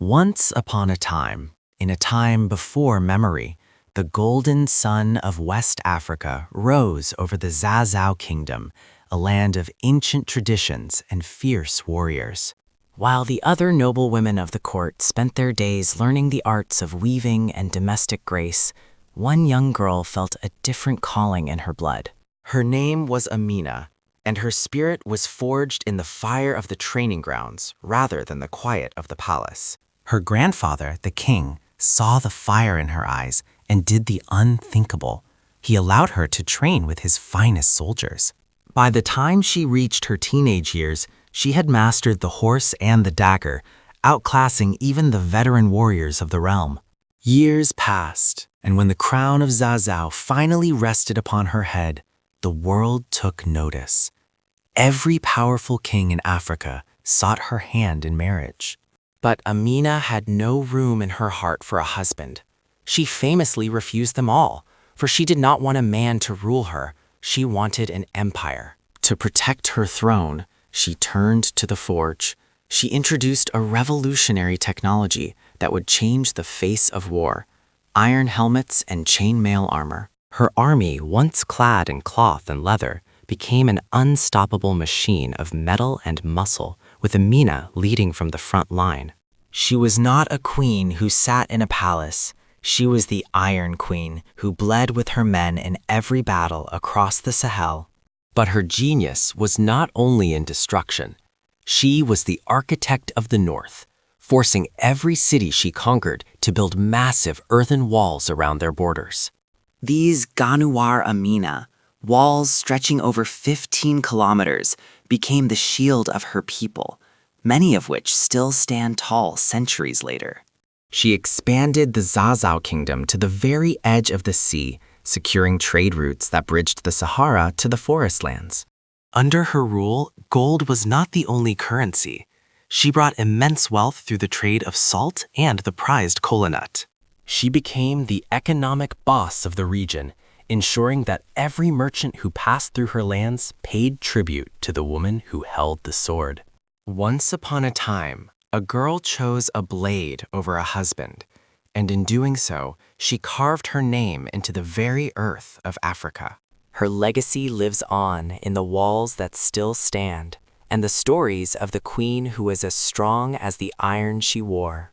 Once upon a time, in a time before memory, the golden sun of West Africa rose over the Zazzau Kingdom, a land of ancient traditions and fierce warriors. While the other noble women of the court spent their days learning the arts of weaving and domestic grace, one young girl felt a different calling in her blood. Her name was Amina, and her spirit was forged in the fire of the training grounds rather than the quiet of the palace. Her grandfather, the king, saw the fire in her eyes and did the unthinkable. He allowed her to train with his finest soldiers. By the time she reached her teenage years, she had mastered the horse and the dagger, outclassing even the veteran warriors of the realm. Years passed, and when the crown of Zazzau finally rested upon her head, the world took notice. Every powerful king in Africa sought her hand in marriage. But Amina had no room in her heart for a husband. She famously refused them all, for she did not want a man to rule her. She wanted an empire. To protect her throne, she turned to the forge. She introduced a revolutionary technology that would change the face of war: iron helmets and chainmail armor. Her army, once clad in cloth and leather, became an unstoppable machine of metal and muscle, with Amina leading from the front line. She was not a queen who sat in a palace. She was the Iron Queen who bled with her men in every battle across the Sahel. But her genius was not only in destruction. She was the architect of the North, forcing every city she conquered to build massive earthen walls around their borders. These Ganuwar Amina, walls stretching over 15 kilometers, became the shield of her people, many of which still stand tall centuries later. She expanded the Zazzau Kingdom to the very edge of the sea, securing trade routes that bridged the Sahara to the forest lands. Under her rule, gold was not the only currency. She brought immense wealth through the trade of salt and the prized kola nut. She became the economic boss of the region, ensuring that every merchant who passed through her lands paid tribute to the woman who held the sword. Once upon a time, a girl chose a blade over a husband, and in doing so, she carved her name into the very earth of Africa. Her legacy lives on in the walls that still stand, and the stories of the queen who was as strong as the iron she wore.